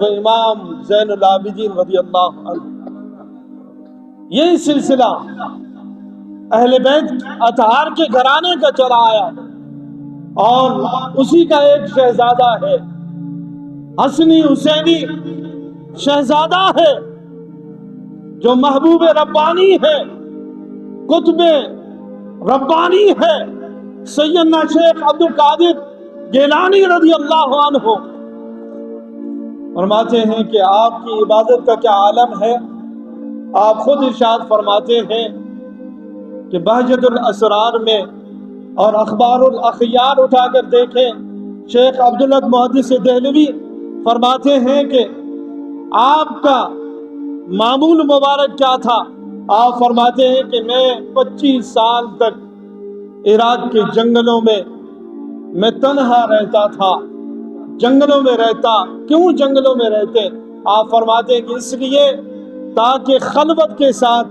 و امام زین العابدین رضی اللہ عنہ۔ یہی سلسلہ اہل بیت اطہار کے گھرانے کا چلا آیا اور اسی کا ایک شہزادہ ہے، حسنی حسینی شہزادہ ہے، جو محبوب ربانی ہے، قطب ربانی ہے، سیدنا شیخ عبد القادر گیلانی رضی اللہ عنہ۔ فرماتے ہیں کہ آپ کی عبادت کا کیا عالم ہے، آپ خود ارشاد فرماتے ہیں کہ بہجت الاسرار میں اور اخبار الاخیار اٹھا کر دیکھیں، شیخ عبداللہ محدث دہلوی فرماتے ہیں کہ آپ کا معمول مبارک کیا تھا۔ آپ فرماتے ہیں کہ میں 25 سال تک عراق کے جنگلوں میں تنہا رہتا تھا، جنگلوں میں رہتا۔ کیوں جنگلوں میں رہتے؟ آپ فرماتے ہیں کہ اس لیے تاکہ خلوت کے ساتھ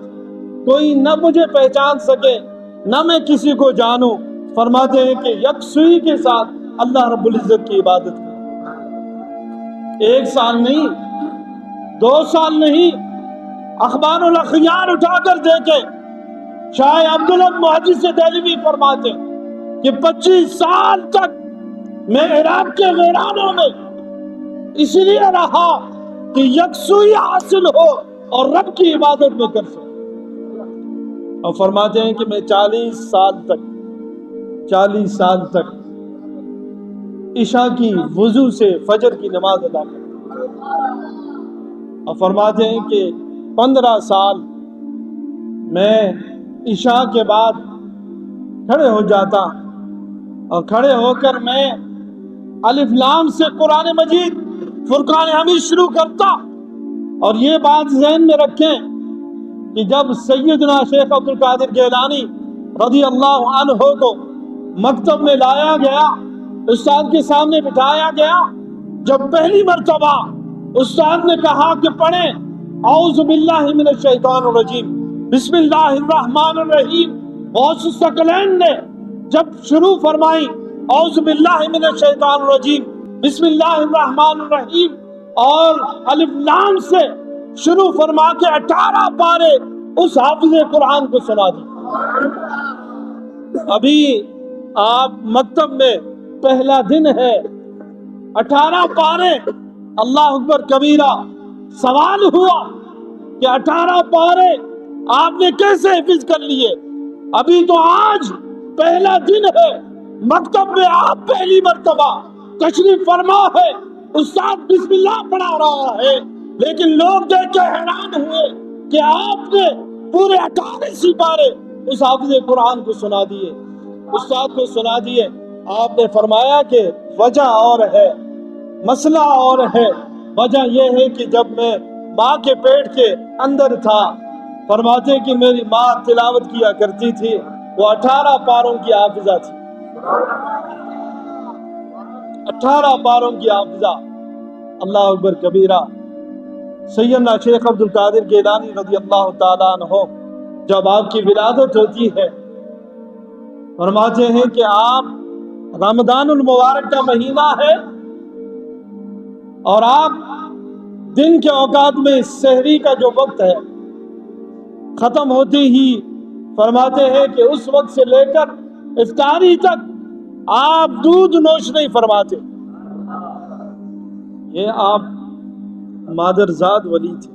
کوئی نہ مجھے پہچان سکے نہ میں کسی کو جانوں۔ فرماتے ہیں کہ یکسوئی کے ساتھ اللہ رب العزت کی عبادت کی، 1 سال نہیں، 2 سال نہیں، اخبار الاخیار اٹھا کر دیکھیں، شاہ عبداللہ محدث دہلوی فرماتے کہ 25 سال تک میں عراق کے ویرانوں میں اس لیے رہا کہ یکسوئی حاصل ہو اور رب کی عبادت میں کر سکوں۔ اور فرماتے ہیں کہ میں 40 سال تک عشاء کی وضو سے فجر کی نماز ادا کرتا۔ اور فرماتے ہیں کہ 15 سال میں عشاء کے بعد کھڑے ہو جاتا اور کھڑے ہو کر میں الف لام سے قرآن مجید فرقان حمید شروع کرتا۔ اور یہ بات ذہن میں رکھیں کہ جب سیدنا شیخ عبد القادر گیلانی رضی اللہ عنہ کو مکتب میں لایا گیا، استاد کے سامنے بٹھایا گیا، جب پہلی مرتبہ استاد نے کہا کہ پڑھیں اعوذ باللہ من الشیطان الرجیم بسم اللہ الرحمن الرحیم، غوث الثقلین نے جب شروع فرمائی اعوذ باللہ من الشیطان الرجیم بسم اللہ الرحمن الرحیم اور الف لام سے شروع فرما کے 18 پارے اس حافظ قرآن کو سنا دی۔ ابھی آپ مکتب میں پہلا دن ہے، 18 پارے، اللہ اکبر کبیرہ۔ سوال ہوا کہ 18 پارے آپ نے کیسے حفظ کر لیے؟ ابھی تو آج پہلا دن ہے، مکتب میں آپ پہلی مرتبہ تشریف فرما ہے، استاد بسم اللہ پڑھا رہا ہے، لیکن لوگ دیکھ کے حیران ہوئے کہ آپ نے پورے 18 سپارے اس حافظ قرآن کو سنا دیے، استاد کو سنا دیے۔ آپ نے فرمایا کہ وجہ اور ہے، مسئلہ اور ہے۔ وجہ یہ ہے کہ جب میں ماں کے پیٹ کے اندر تھا، فرماتے کہ میری ماں تلاوت کیا کرتی تھی، وہ 18 پاروں کی حافظہ تھی، 18 پاروں کی حافظہ۔ اللہ اکبر کبیرہ۔ سیدنا شیخ عبد القادر گیلانی رضی اللہ تعالیٰ عنہ جب آپ کی ولادت ہوتی ہے، فرماتے ہیں کہ آپ رمضان المبارک کا مہینہ ہے اور آپ دن کے اوقات میں سحری کا جو وقت ہے ختم ہوتے ہی فرماتے ہیں کہ اس وقت سے لے کر افطاری تک آپ دودھ نوش نہیں فرماتے۔ یہ آپ مادرزاد ولی تھے۔